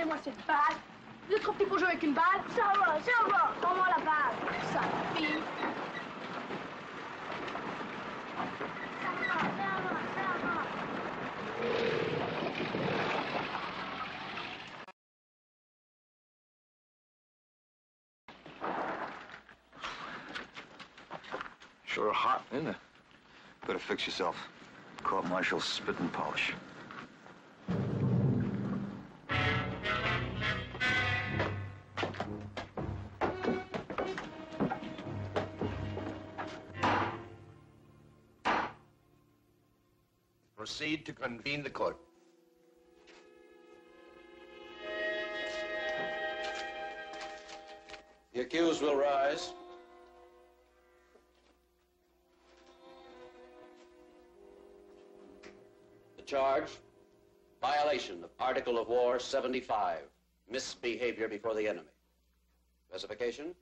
Donnez-moi cette balle. Vous êtes trop petit pour jouer avec une balle. Ça va, ça va. Rends-moi la balle. Ça fille. Ça va, ça va, ça va. Sure hot, isn't it? Better fix yourself. Court-martial spit and polish. Proceed to convene the court. The accused will rise. The charge, violation of Article of War 75, misbehavior before the enemy. Specification,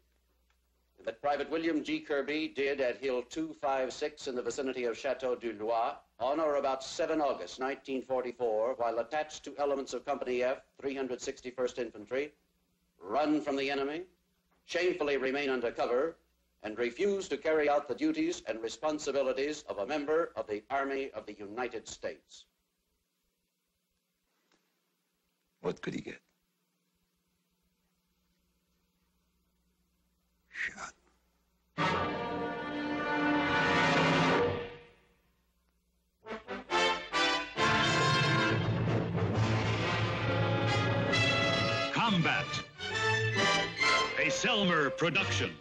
that Private William G. Kirby did at Hill 256 in the vicinity of Chateau du Loir on or about 7 August 1944, while attached to elements of Company F, 361st Infantry, run from the enemy, shamefully remain under cover, and refuse to carry out the duties and responsibilities of a member of the Army of the United States. What could he get? Shot. Combat. A Selmer production.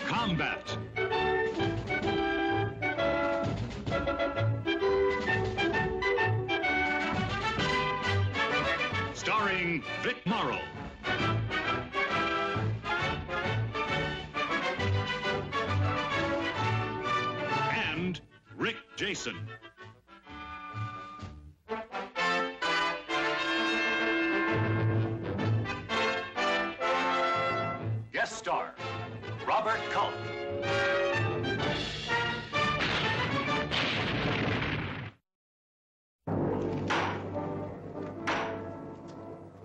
Combat. Starring Vic Morrow. And Rick Jason. Guest star, Robert Culp.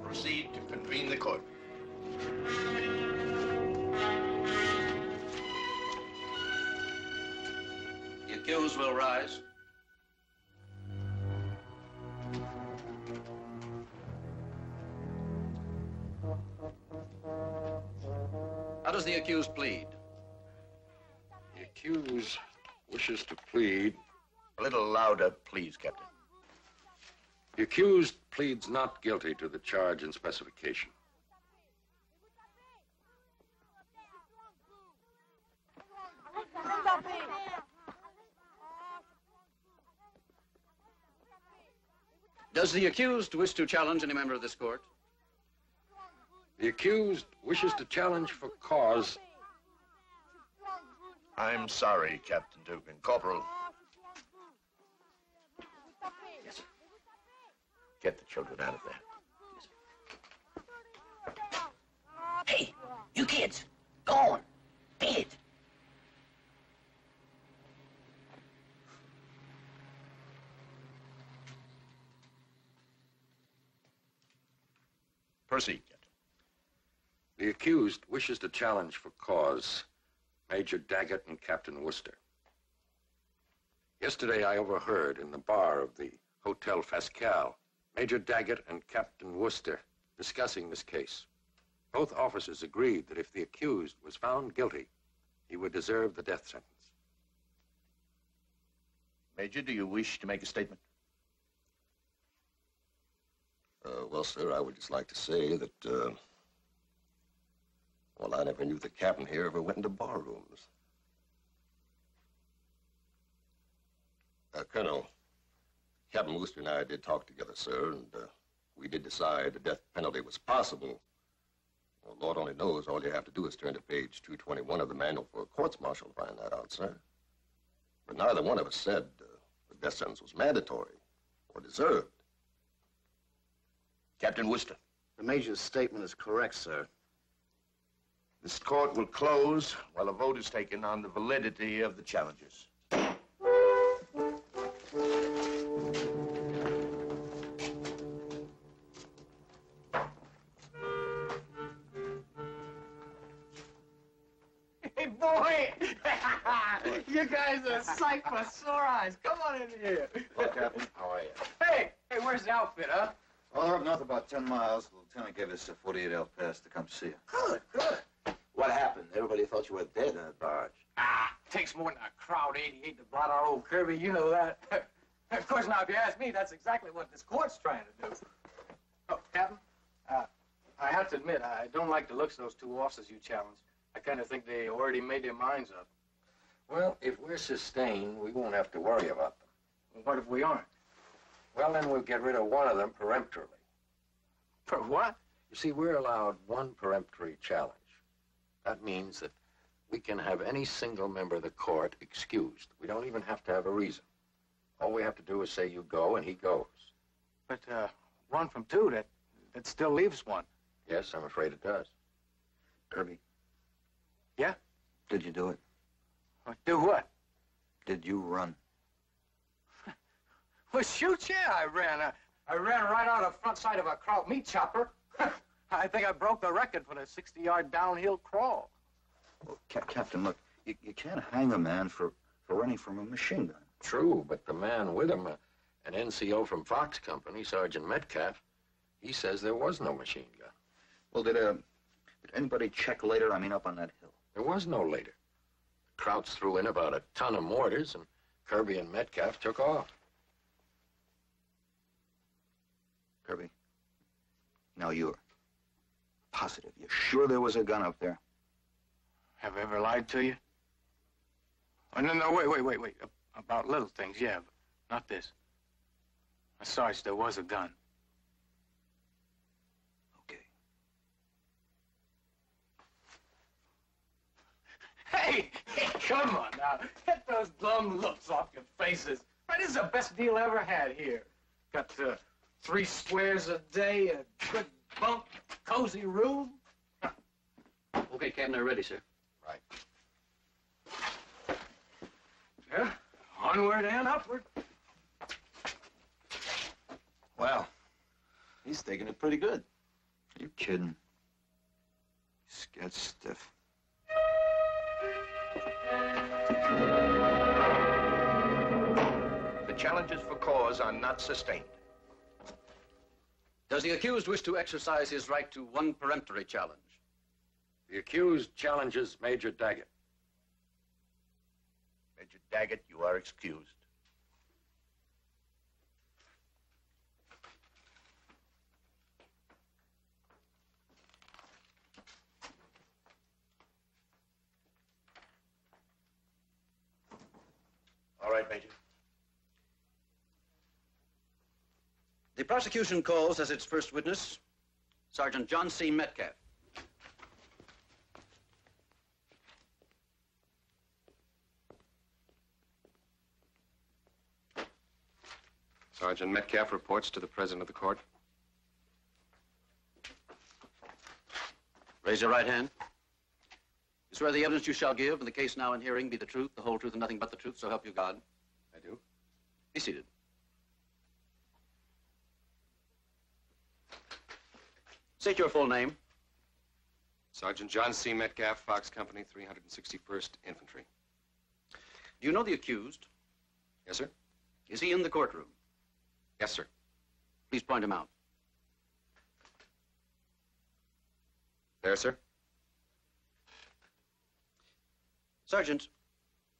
Proceed to convene the court. The accused will rise. How does the accused plead? The accused wishes to plead. A little louder, please, Captain. The accused pleads not guilty to the charge and specification. Does the accused wish to challenge any member of this court? The accused wishes to challenge for cause. I'm sorry, Captain Dugan. Corporal. Yes, sir. Get the children out of there. Hey, you kids, go on. Beat it. Proceed, Captain. The accused wishes to challenge for cause Major Daggett and Captain Worcester. Yesterday, I overheard in the bar of the Hotel Fascal Major Daggett and Captain Worcester discussing this case. Both officers agreed that if the accused was found guilty, he would deserve the death sentence. Major, do you wish to make a statement? Well, sir, I would just like to say that, well, I never knew the captain here ever went into bar rooms. Colonel, Captain Worcester and I did talk together, sir, and we did decide the death penalty was possible. Well, Lord only knows all you have to do is turn to page 221 of the manual for a courts-martial to find that out, sir. But neither one of us said the death sentence was mandatory or deserved. Captain Worcester. The Major's statement is correct, sir. This court will close while a vote is taken on the validity of the challenges. Hey, boy! You guys are a sight for sore eyes. Come on in here. Hello, Captain. How are you? Hey, where's the outfit, huh? Well, they're up north about 10 miles. The lieutenant gave us a 48-hour pass to come see you. Good. What happened? Everybody thought you were dead in that barge. Takes more than a crowd 88 to blot out old Kirby. You know that. Of course, now, if you ask me, that's exactly what this court's trying to do. Oh, Captain, I have to admit, I don't like the looks of those two officers you challenged. I kind of think they already made their minds up. Well, if we're sustained, we won't have to worry about them. Well, what if we aren't? Well, then we'll get rid of one of them peremptorily. For what? You see, we're allowed one peremptory challenge. That means that we can have any single member of the court excused. We don't even have to have a reason. All we have to do is say you go, and he goes. But, one from two, that still leaves one. Yes, I'm afraid it does. Kirby. Yeah? Did you do it? Do what? Did you run? Well, shoot, yeah, I ran. I ran right out of the front side of a kraut meat chopper. I think I broke the record for the 60-yard downhill crawl. Well, Captain, look, you can't hang a man for running from a machine gun. True, but the man with him, an NCO from Fox Company, Sergeant Metcalf, he says there was no machine gun. Well, did anybody check later? I mean, up on that hill. There was no later. The Krauts threw in about a ton of mortars, and Kirby and Metcalf took off. Kirby, now you're positive. You're sure there was a gun up there? Have I ever lied to you? Oh, no, wait. About little things, yeah, but not this. Sarge, there was a gun. Okay. Hey, come on now. Get those glum looks off your faces. Right, this is the best deal I ever had here. Got 3 squares a day, a good bunk, cozy room. Okay, Captain, they're ready, sir. Right. Yeah, onward and upward. Well, he's taking it pretty good. Are you kidding? He's got stiff. The challenges for cause are not sustained. Does the accused wish to exercise his right to one peremptory challenge? The accused challenges Major Daggett. Major Daggett, you are excused. All right, Major. The prosecution calls as its first witness Sergeant John C. Metcalf. Sergeant Metcalf reports to the President of the Court. Raise your right hand. You swear the evidence you shall give in the case now in hearing be the truth, the whole truth, and nothing but the truth, so help you God. I do. Be seated. State your full name. Sergeant John C. Metcalf, Fox Company, 361st Infantry. Do you know the accused? Yes, sir. Is he in the courtroom? Yes, sir. Please point him out. There, sir. Sergeant,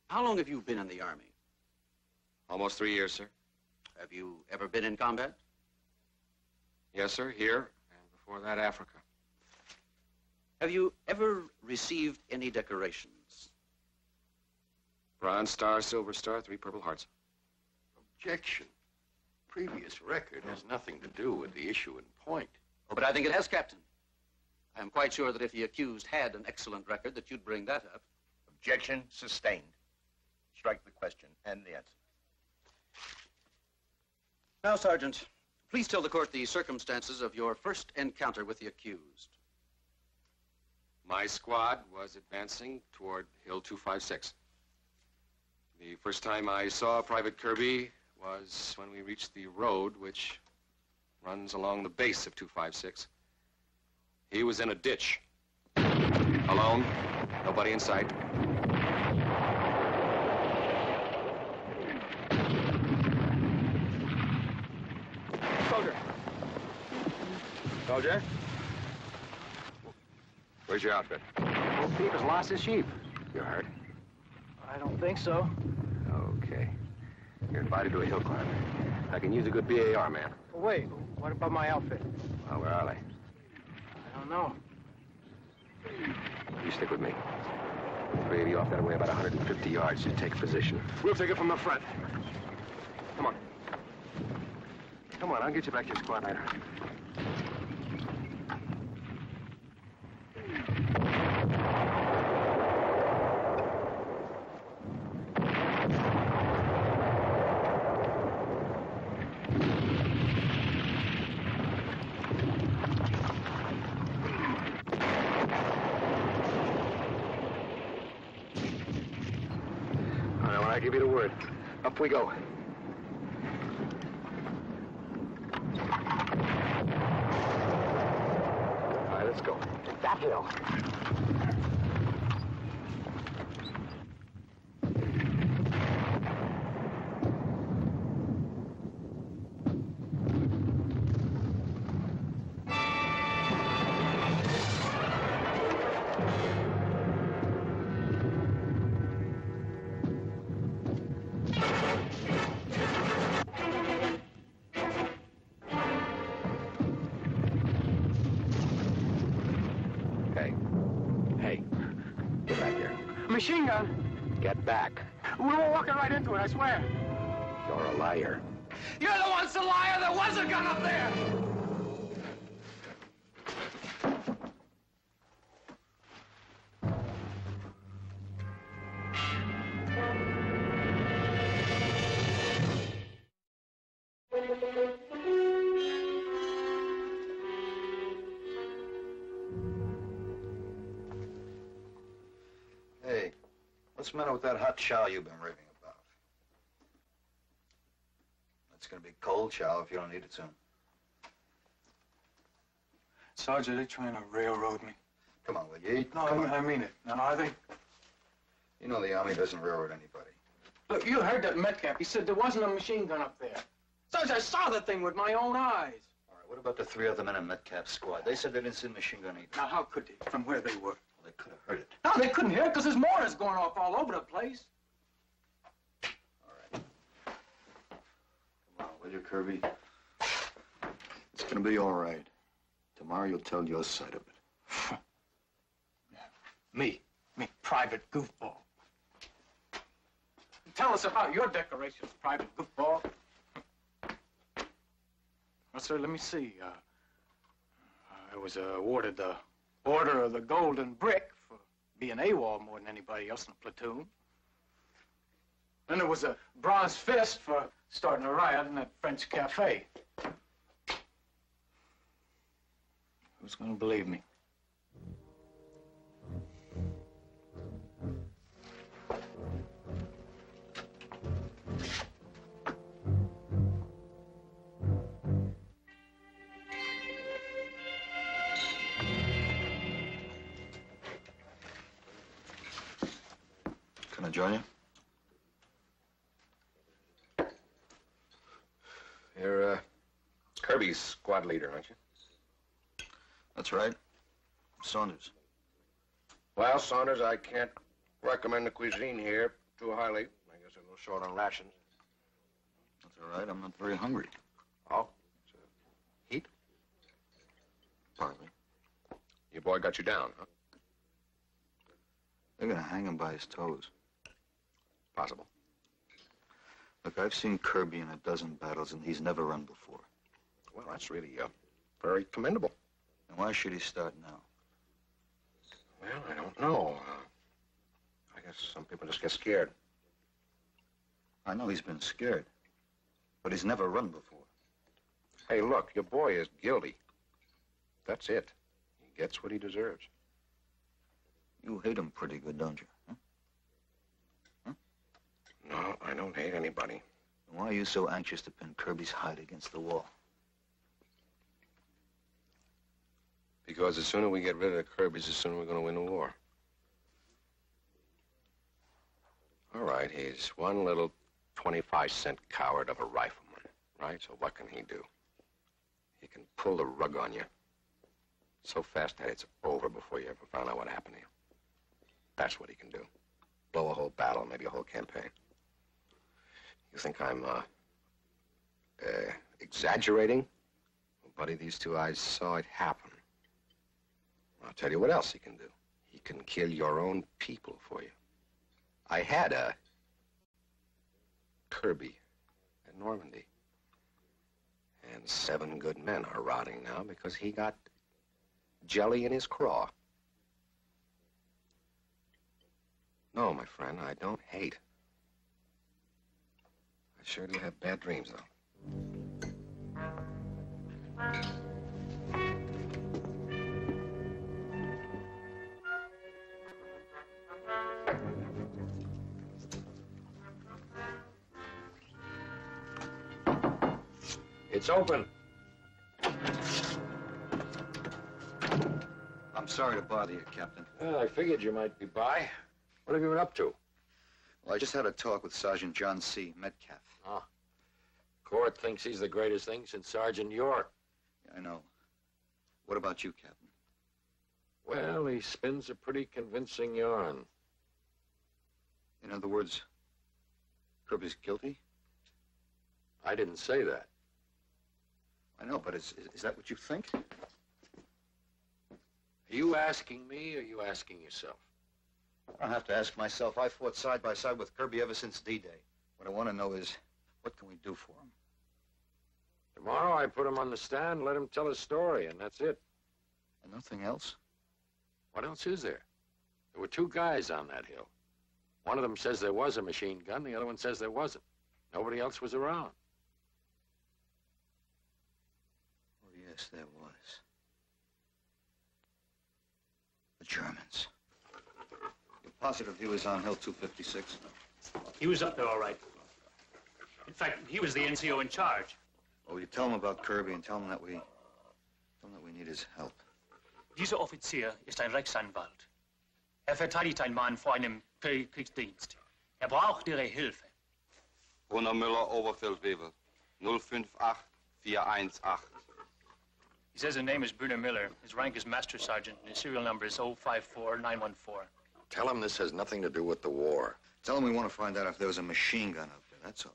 how long have you been in the Army? Almost 3 years, sir. Have you ever been in combat? Yes, sir. Here, and before that, Africa. Have you ever received any decorations? Bronze Star, Silver Star, 3 Purple Hearts. Objection. Previous record has nothing to do with the issue in point. Oh, but I think it has, Captain. I am quite sure that if the accused had an excellent record, that you'd bring that up. Objection sustained. Strike the question and the answer. Now, Sergeant, please tell the court the circumstances of your first encounter with the accused. My squad was advancing toward Hill 256. The first time I saw Private Kirby was when we reached the road which runs along the base of 256. He was in a ditch. Alone, nobody in sight. Soldier. Soldier? Where's your outfit? Old Pete has lost his sheep. You're hurt? I don't think so. Okay. You're invited to a hill climb. I can use a good BAR man. Wait, what about my outfit? Well, where are they? I don't know. You stick with me. Three of you off that way about 150 yards. You take a position. We'll take it from the front. Come on. Come on, I'll get you back to your squad later. I give you the word. Up we go. All right, let's go. That hill. Machine gun. Get back. We were walking right into it, I swear. You're a liar. You're the one's the liar. There was a gun up there. What's the matter with that hot chow you've been raving about? It's gonna be cold chow if you don't eat it soon. Sergeant, they're trying to railroad me. Come on, will you eat? No, I mean it. Now, are they? You know the Army doesn't railroad anybody. Look, you heard that Metcalf. He said there wasn't a machine gun up there. Sergeant, I saw the thing with my own eyes. All right, what about the three other men in Metcalf's squad? They said they didn't see the machine gun either. Now, how could they, from where they were? Well, they could have heard it. No, they couldn't hear it because there's mortars going off all over the place. All right. Come on, will you, Kirby? It's gonna be all right. Tomorrow you'll tell your side of it. Me, private goofball. Tell us about your decorations, private goofball. Well, sir, let me see. I was awarded the Order of the Golden Brick for being AWOL more than anybody else in the platoon. Then there was a Bronze Fist for starting a riot in that French cafe. Who's gonna believe me? Can I join you? You're, Kirby's squad leader, aren't you? That's right. Saunders. Well, Saunders, I can't recommend the cuisine here too highly. I guess I'm a little short on rations. That's all right. I'm not very hungry. Oh? So, heat? Partly. Your boy got you down, huh? They're gonna hang him by his toes. Possible. Look, I've seen Kirby in a dozen battles, and he's never run before. Well, that's really very commendable. And why should he start now? Well, I don't know. I guess some people just get scared. I know he's been scared, but he's never run before. Hey, look, your boy is guilty. That's it. He gets what he deserves. You hate him pretty good, don't you? Huh? Huh? No, I don't hate anybody. Why are you so anxious to pin Kirby's hide against the wall? Because the sooner we get rid of the Kirbys, the sooner we're going to win the war. All right, he's one little 25-cent coward of a rifleman, right? So what can he do? He can pull the rug on you so fast that it's over before you ever found out what happened to you. That's what he can do. Blow a whole battle, maybe a whole campaign. You think I'm, exaggerating? Well, buddy, these two eyes saw it happen. I'll tell you what else he can do. He can kill your own people for you. I had a Kirby at Normandy. And 7 good men are rotting now because he got jelly in his craw. No, my friend, I don't hate. I sure do have bad dreams, though. It's open. I'm sorry to bother you, Captain. Well, I figured you might be by. What have you been up to? Well, I just had a talk with Sergeant John C. Metcalf. Oh. Court thinks he's the greatest thing since Sergeant York. Yeah, I know. What about you, Captain? Well, he spins a pretty convincing yarn. In other words, Kirby's guilty? I didn't say that. I know, but is that what you think? Are you asking me or are you asking yourself? I don't have to ask myself. I fought side by side with Kirby ever since D-Day. What I want to know is, what can we do for him? Tomorrow I put him on the stand, let him tell his story, and that's it. And nothing else? What else is there? There were 2 guys on that hill. One of them says there was a machine gun, the other one says there wasn't. Nobody else was around. Oh, yes, there was. The Germans. You're positive he was on Hill 256? He was up there all right. In fact, he was the NCO in charge. Well, you tell him about Kirby and tell him that we need his help. Dieser Offizier ist ein Rechtsanwalt. Er verteidigt einen Mann vor einem Kriegsdienst. Er braucht Ihre Hilfe. Bruno Müller, Oberfeldwebel. 058418. He says his name is Bruno Miller. His rank is Master Sergeant, and his serial number is 054914. Tell him this has nothing to do with the war. Tell him we want to find out if there was a machine gun up there, that's all.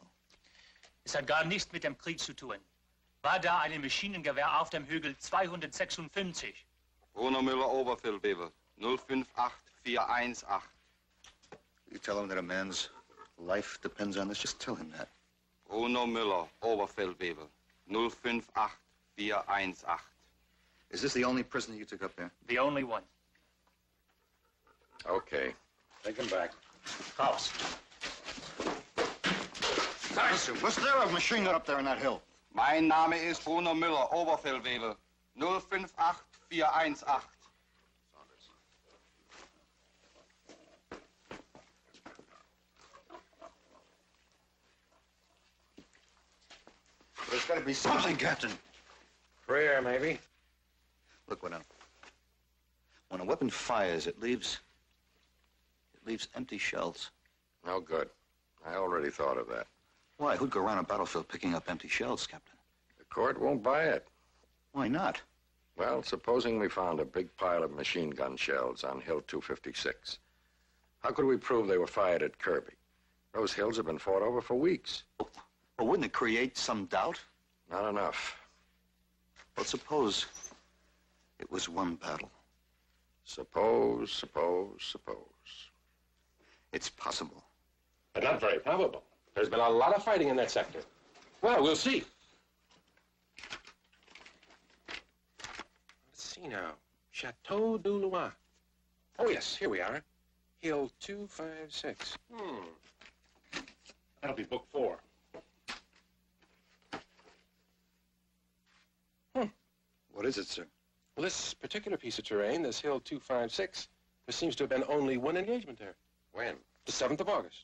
Es hat gar nichts mit dem Krieg zu tun. War da ein Maschinengewehr auf dem Hügel 256? Bruno Müller, Oberfeldwebel. 058418. You tell him that a man's life depends on this, just tell him that. Bruno Müller, Oberfeldwebel. 058418. Is this the only prisoner you took up there? The only one. Okay. Take him back. Raus. Sergeant, was there a machine gun up there on that hill? Mein Name ist Bruno Müller, Oberfeldwebel. 058418. There's got to be something, Captain. Prayer, maybe. Look, when a weapon fires, it leaves empty shells. No good. I already thought of that. Why? Who'd go around a battlefield picking up empty shells, Captain? The court won't buy it. Why not? Well, supposing we found a big pile of machine gun shells on Hill 256. How could we prove they were fired at Kirby? Those hills have been fought over for weeks. Well, wouldn't it create some doubt? Not enough. Well, suppose it was one battle. Suppose. It's possible. But not very probable. There's been a lot of fighting in that sector. Well, we'll see. Let's see now. Chateau du Loir. Oh, yes, here we are. Hill 256. That'll be book 4. What is it, sir? Well, this particular piece of terrain, this Hill 256, There seems to have been only one engagement there. When? The 7th of August.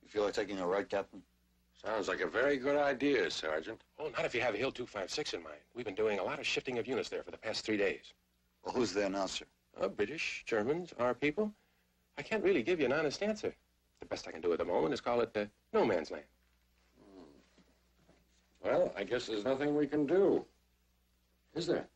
You feel like taking a ride, Captain? Sounds like a very good idea, Sergeant. Oh, not if you have Hill 256 in mind. We've been doing a lot of shifting of units there for the past 3 days. Well, who's there now, sir? British, Germans, our people. I can't really give you an honest answer. The best I can do at the moment is call it no man's land. Well, I guess there's nothing we can do. Is there?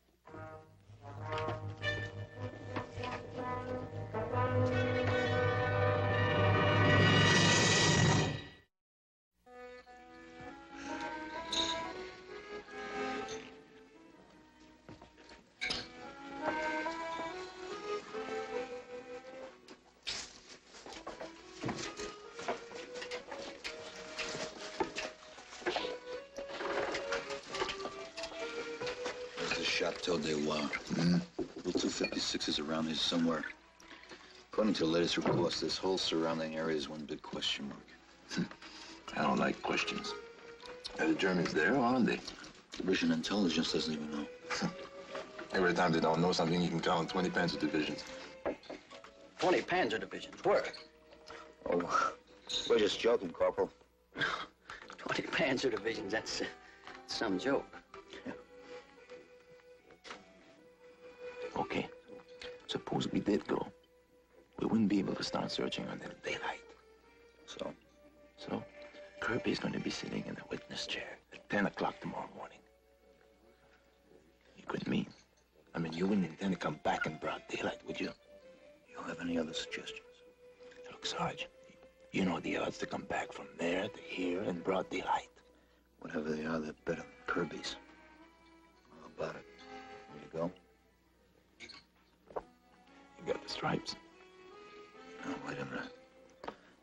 Chateau des Loire. Bill 256 is around here somewhere. According to the latest reports, this whole surrounding area is one big question mark. I don't like questions. Are the Germans there, or aren't they? British intelligence doesn't even know. Every time they don't know something, you can count on 20 panzer divisions. 20 panzer divisions? Where? Oh, we're just joking, Corporal. 20 panzer divisions, that's some joke. Okay, suppose we did go. We wouldn't be able to start searching until daylight. So? So, Kirby's going to be sitting in the witness chair at 10 o'clock tomorrow morning. You couldn't mean. I mean, you wouldn't intend to come back in broad daylight, would you? You have any other suggestions? Look, Sarge, you know the odds to come back from there to here in broad daylight. Whatever they are, they're better than Kirby's. How about it? There you go. You got the stripes. Now, wait a minute.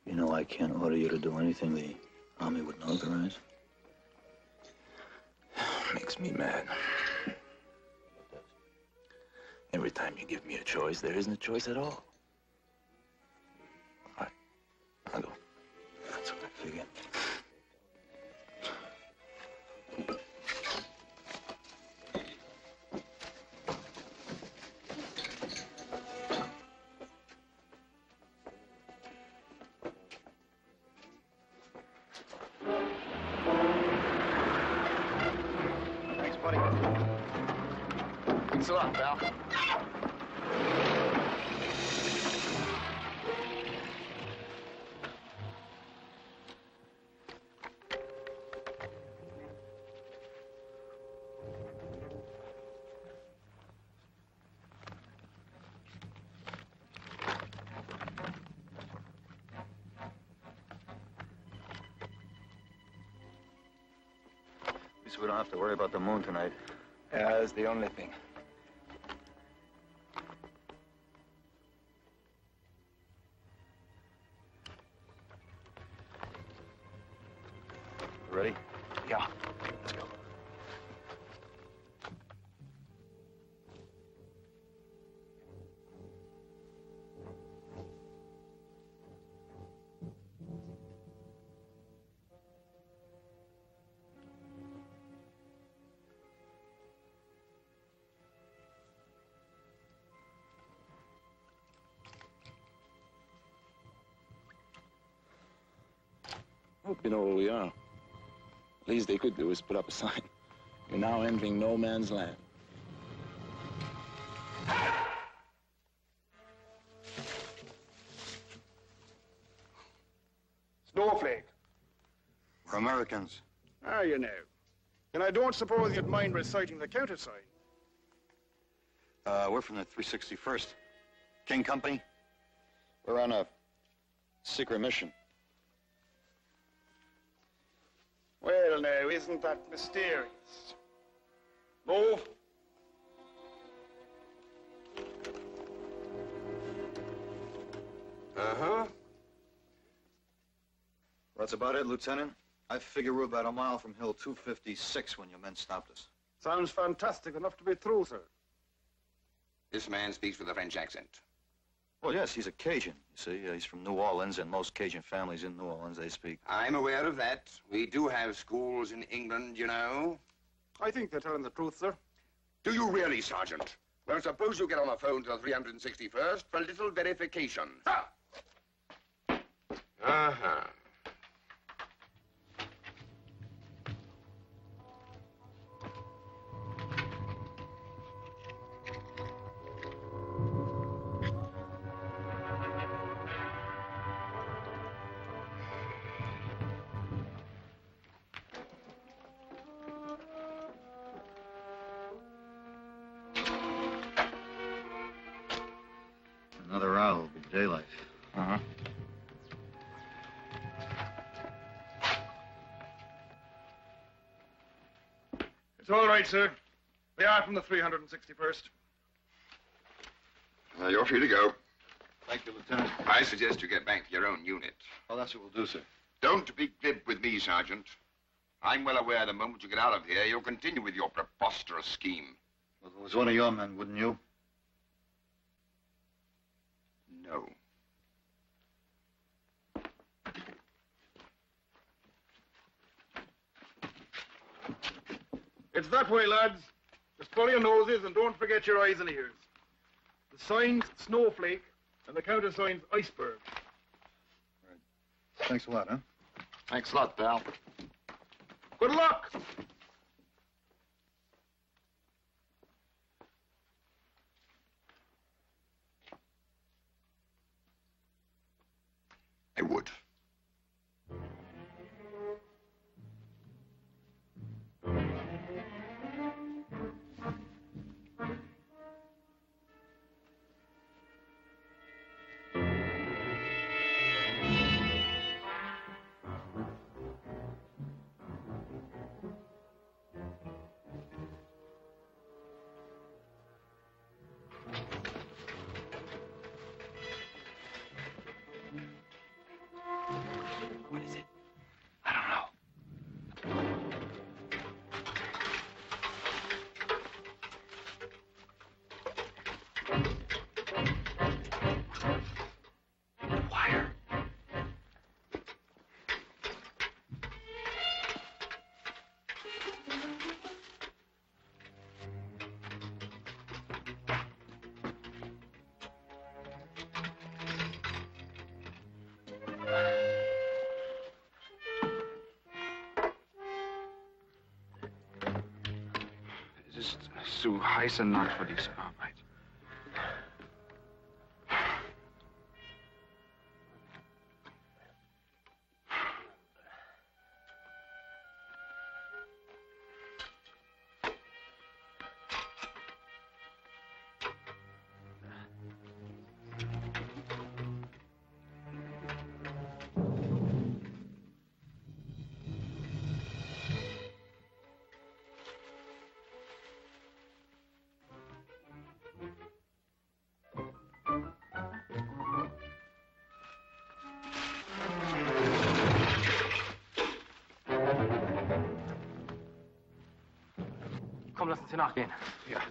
You know I can't order you to do anything the Army wouldn't authorize? Makes me mad. Every time you give me a choice, there isn't a choice at all. All right, I'll go. That's what I figured. Thanks a lot, pal. At least we don't have to worry about the moon tonight. Yeah, that's the only thing. Ready? Yeah, let's go. Hope you know where we are. Least they could do is put up a sign. You're now entering no man's land. Snowflake. We're Americans. Ah, you know. And I don't suppose you'd mind reciting the countersign. We're from the 361st. King Company. We're on a secret mission. Well, now, isn't that mysterious? Move. Uh-huh. That's about it, Lieutenant. I figure we're about a mile from Hill 256 when your men stopped us. Sounds fantastic enough to be true, sir. This man speaks with a French accent. Well, yes, he's a Cajun. You see, he's from New Orleans, and most Cajun families in New Orleans, they speak. I'm aware of that. We do have schools in England, you know. I think they're telling the truth, sir. Do you really, Sergeant? Well, suppose you get on the phone to the 361st for a little verification. Ah! Uh-huh. Another hour will be daylight. Uh-huh. It's all right, sir. They are from the 361st. You're free to go. Thank you, Lieutenant. I suggest you get back to your own unit. Oh, that's what we'll do, sir. Don't be glib with me, Sergeant. I'm well aware the moment you get out of here, you'll continue with your preposterous scheme. Well, if it was one of your men, wouldn't you? No. It's that way, lads. Just follow your noses and don't forget your eyes and ears. The sign's snowflake and the countersign's iceberg. Right. Thanks a lot, huh? Thanks a lot, pal. Good luck! I would. What is it? I don't know. Wire. Es ist zu heiße Nacht für diese Arbeit. Komm, lass uns hier nachgehen. Ja.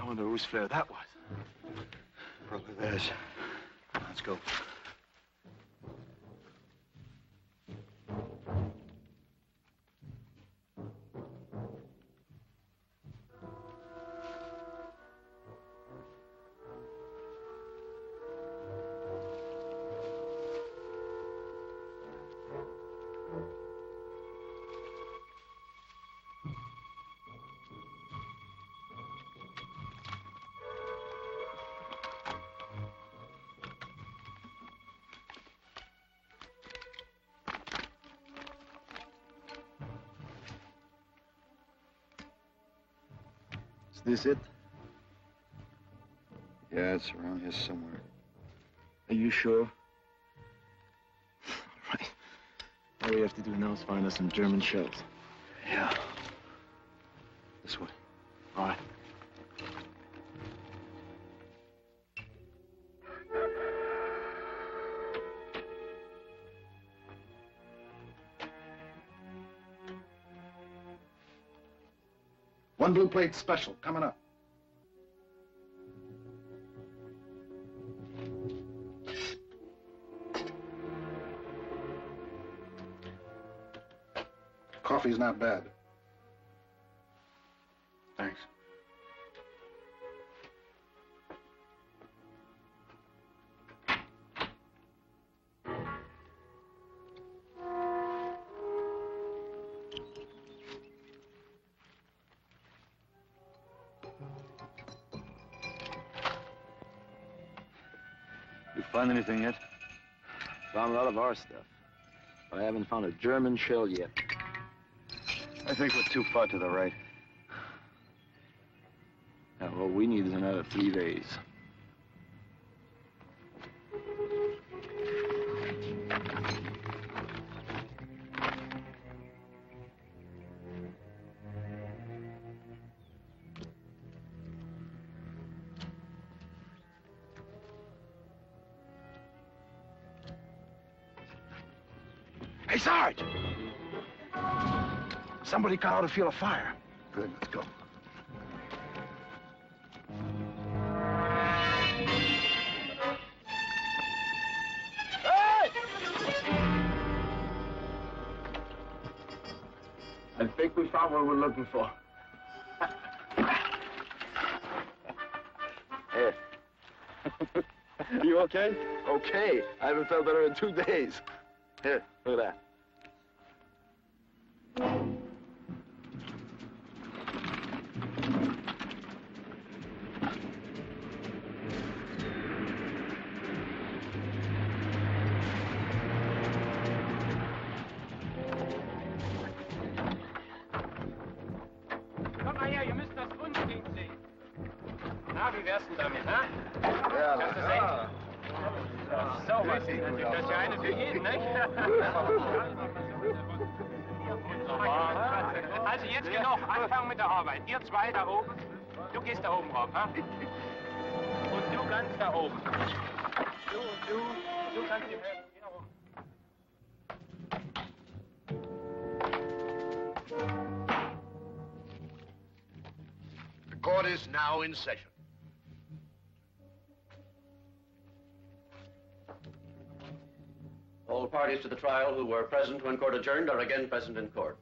I wonder whose flare that was. Probably theirs. Let's go. Is this it? Yeah, it's around here somewhere. Are you sure? All right. All we have to do now is find us some German shells. Yeah. This way. All right. One blue plate special coming up. Coffee's not bad. Thanks. You find anything yet? Found a lot of our stuff. But I haven't found a German shell yet. I think we're too far to the right. Now, all we need is another 3 days. Hey, Sarge! Somebody got out to feel a fire. Good, let's go. I think we found what we're looking for. Hey. You okay? Okay. I haven't felt better in 2 days. Here, look at that. Komm mal her, ihr müsst das Grundding sehen. Na, wie wär's denn damit, ha? Ja, Kannst du sehen? So, was ist das? Das ist ja eine für jeden, nicht? Also jetzt genug, anfangen mit der Arbeit. Ihr zwei da oben, du gehst da oben rauf, ha? Und du ganz da oben. Du kannst ihm helfen. Geh nach oben. The court is now in session. All parties to the trial who were present when court adjourned are again present in court.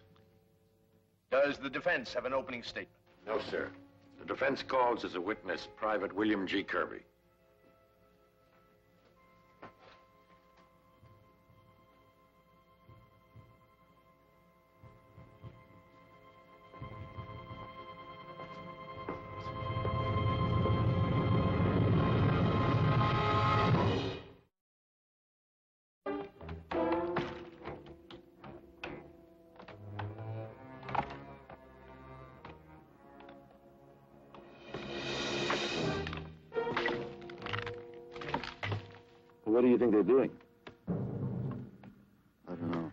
Does the defense have an opening statement? No, sir. The defense calls as a witness Private William G. Kirby. What do you think they're doing? I don't know.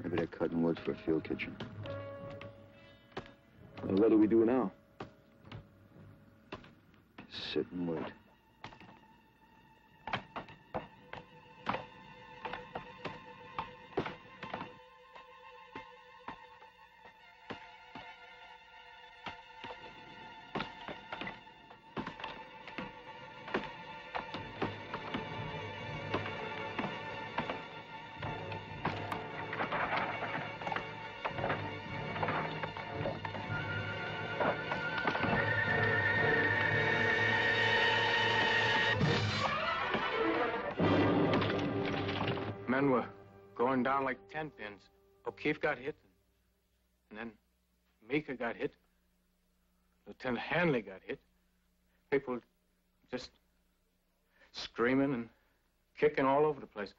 Maybe they're cutting wood for a field kitchen. Well, what do we do now? Sit and wait. Men were going down like 10 pins. O'Keefe got hit, and then Meeker got hit. Lieutenant Hanley got hit. People just screaming and kicking all over the place.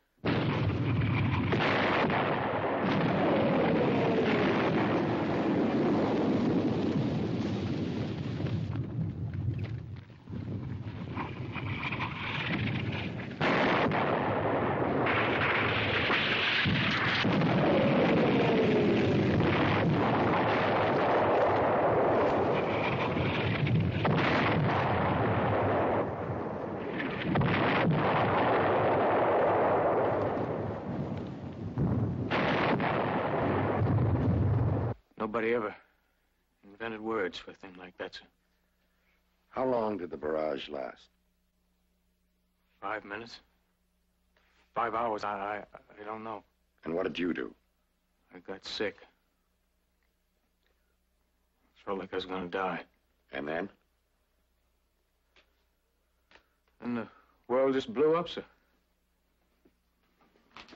Nobody ever invented words for a thing like that, sir. How long did the barrage last? 5 minutes? 5 hours, I don't know. And what did you do? I got sick. Felt like I was gonna die. And then? And the world just blew up, sir.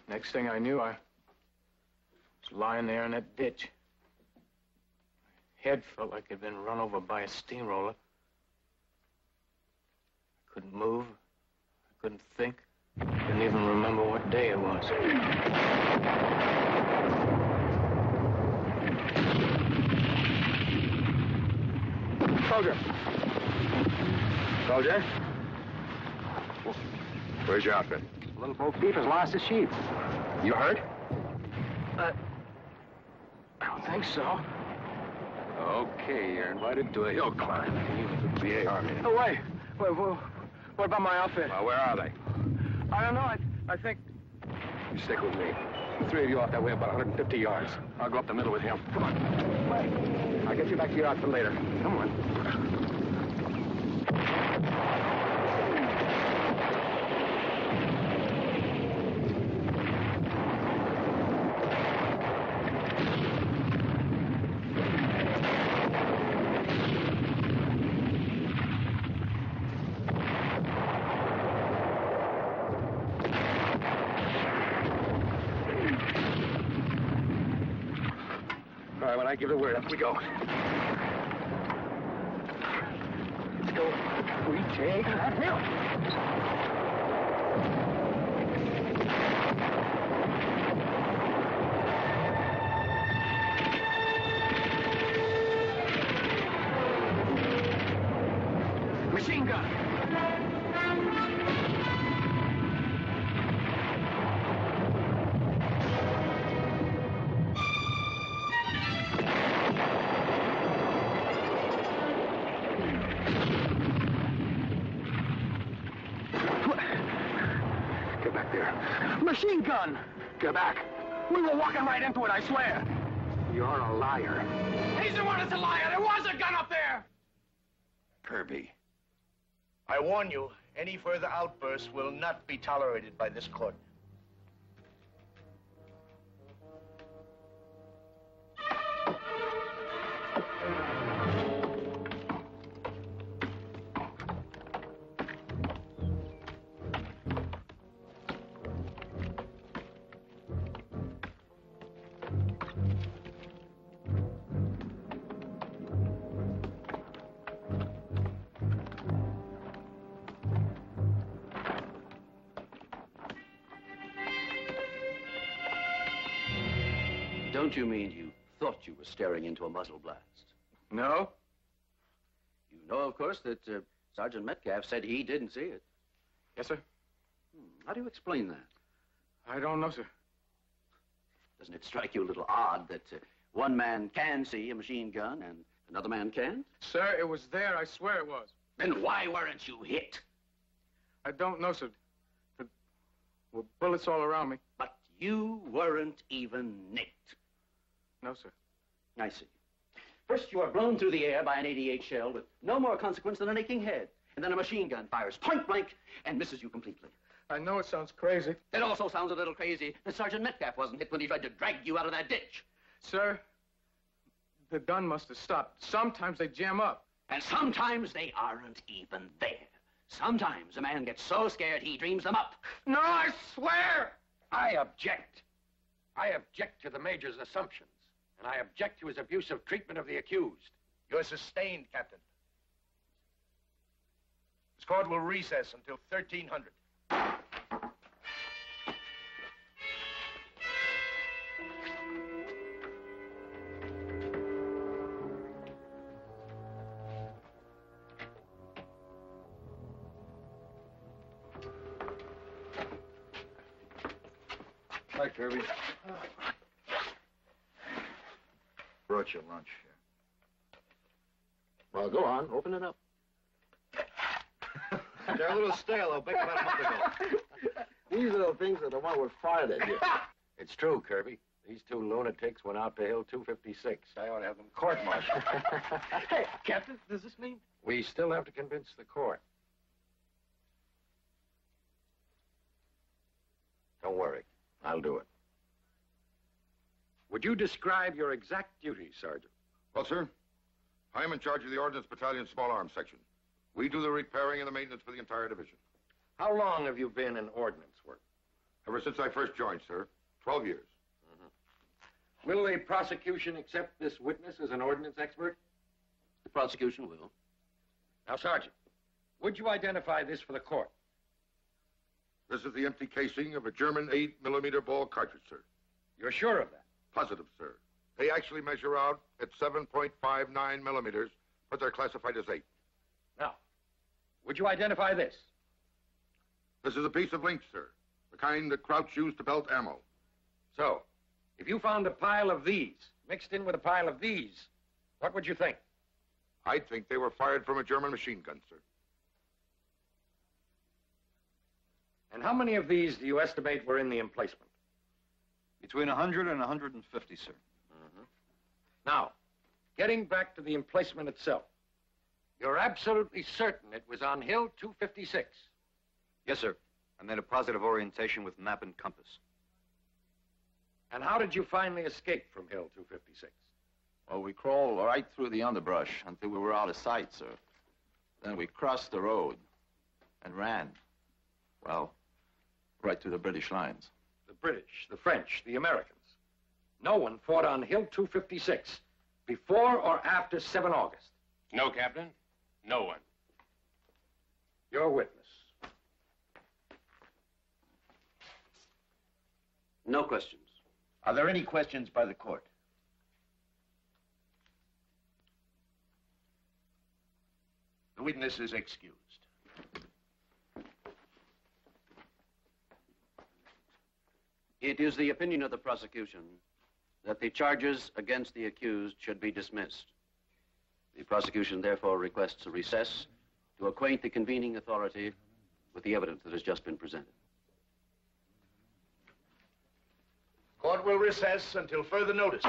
Next thing I knew, I was lying there in that ditch. My head felt like it'd been run over by a steamroller. I couldn't move. I couldn't think. I couldn't even remember what day it was. Soldier! Soldier? Where's your outfit? Little Bo Peep has lost his sheep. You hurt? I don't think so. Okay, you're invited to a hill climb. You with the VA Army. Oh, wait. What about my outfit? Well, where are they? I don't know. I think... You stick with me. The three of you off that way about 150 yards. I'll go up the middle with him. Come on. Wait. I'll get you back to your outfit later. Come on. When I give the word, up we go. Let's go. We take that hill. Machine gun. Machine gun! Get back. We were walking right into it, I swear. You're a liar. He's the one that's a liar. There was a gun up there! Kirby, I warn you, any further outbursts will not be tolerated by this court. Don't you mean you thought you were staring into a muzzle blast? No. You know, of course, that Sergeant Metcalf said he didn't see it. Yes, sir. How do you explain that? I don't know, sir. Doesn't it strike you a little odd that one man can see a machine gun and another man can't? Sir, it was there. I swear it was. Then why weren't you hit? I don't know, sir. There were bullets all around me. But you weren't even nicked. No, sir. I see. First, you are blown through the air by an 88 shell with no more consequence than an aching head. And then a machine gun fires point blank and misses you completely. I know it sounds crazy. It also sounds a little crazy that Sergeant Metcalf wasn't hit when he tried to drag you out of that ditch. Sir, the gun must have stopped. Sometimes they jam up. And sometimes they aren't even there. Sometimes a man gets so scared he dreams them up. No, I swear! I object. I object to the Major's assumptions. And I object to his abusive treatment of the accused. You're sustained, Captain. This court will recess until 1300. Hi, Kirby. Brought you lunch here. Well, go on. Open it up. They're a little stale. I'll bake about a month ago. These little things are the one we're fired at you. It's true, Kirby. These two lunatics went out to Hill 256. I ought to have them court-martialed. Hey, Captain, does this mean? We still have to convince the court. Don't worry. I'll do it. Would you describe your exact duties, Sergeant? Well, sir, I am in charge of the Ordnance Battalion Small Arms Section. We do the repairing and the maintenance for the entire division. How long have you been in ordnance work? Ever since I first joined, sir. 12 years. Will the prosecution accept this witness as an ordnance expert? The prosecution will. Now, Sergeant, would you identify this for the court? This is the empty casing of a German 8mm ball cartridge, sir. You're sure of that? Positive, sir. They actually measure out at 7.59 millimeters, but they're classified as 8. Now, would you identify this? This is a piece of link, sir. The kind that Crouch used to belt ammo. So, if you found a pile of these mixed in with a pile of these, what would you think? I'd think they were fired from a German machine gun, sir. And how many of these do you estimate were in the emplacement? Between 100 and 150, sir. Now, getting back to the emplacement itself, you're absolutely certain it was on Hill 256? Yes, sir. I made a positive orientation with map and compass. And how did you finally escape from Hill 256? Well, we crawled right through the underbrush until we were out of sight, sir. Then we crossed the road and ran. Well, right to the British lines. The British, the French, the Americans. No one fought on Hill 256 before or after 7 August. No, Captain. No one. Your witness. No questions. Are there any questions by the court? The witness is excused. It is the opinion of the prosecution that the charges against the accused should be dismissed. The prosecution therefore requests a recess to acquaint the convening authority with the evidence that has just been presented. Court will recess until further notice.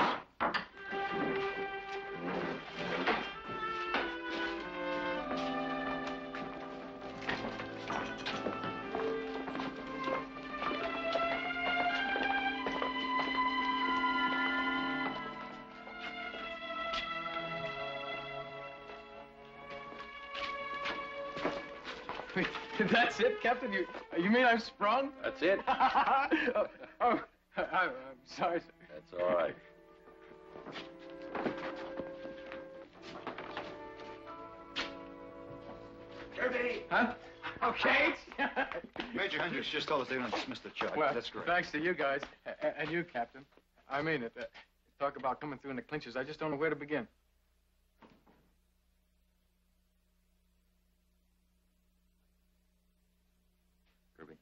That's it, Captain? You mean I've sprung? That's it. I'm sorry, sir. That's all right. Kirby! Huh? Okay. Major Hendricks just told us they're going to dismiss the charge. Well, That's great. thanks to you guys. And you, Captain. I mean it. Talk about coming through in the clinches. I just don't know where to begin. Kirby.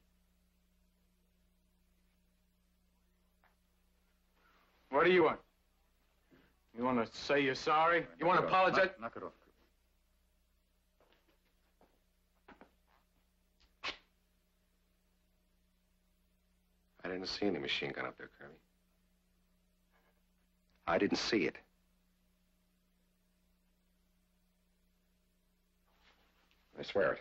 What do you want? You want to say you're sorry? You want to apologize? Knock it off. I didn't see any machine gun up there, Kirby. I didn't see it. I swear it.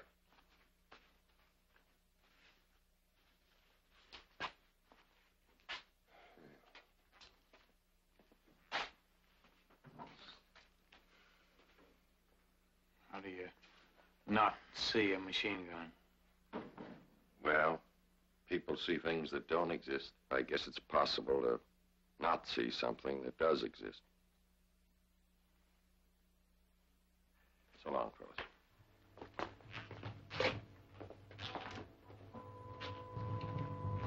How do you not see a machine gun? Well, people see things that don't exist. I guess it's possible to not see something that does exist. So long, fellas.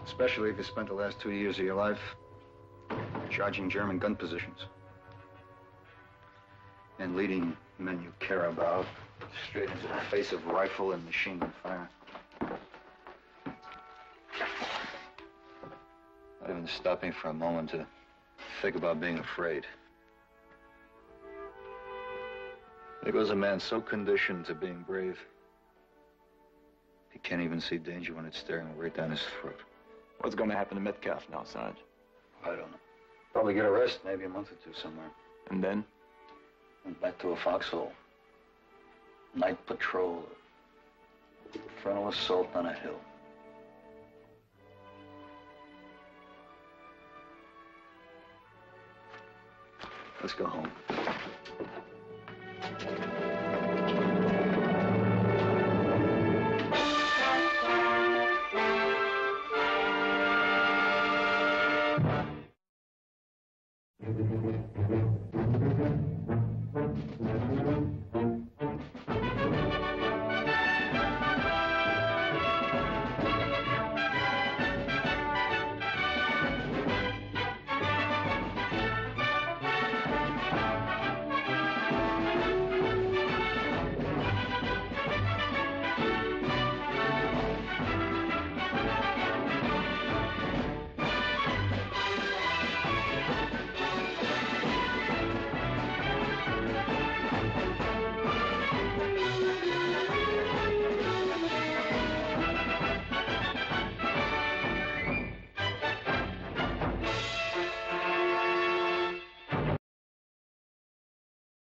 Especially if you spent the last 2 years of your life charging German gun positions and leading men you care about straight into the face of rifle and machine gun fire. Not even stopping for a moment to think about being afraid. There goes a man so conditioned to being brave, he can't even see danger when it's staring right down his throat. What's going to happen to Metcalf now, Sarge? I don't know. Probably get a rest, maybe a month or two somewhere. And then? Went back to a foxhole. Night patrol. Frontal assault on a hill. Let's go home.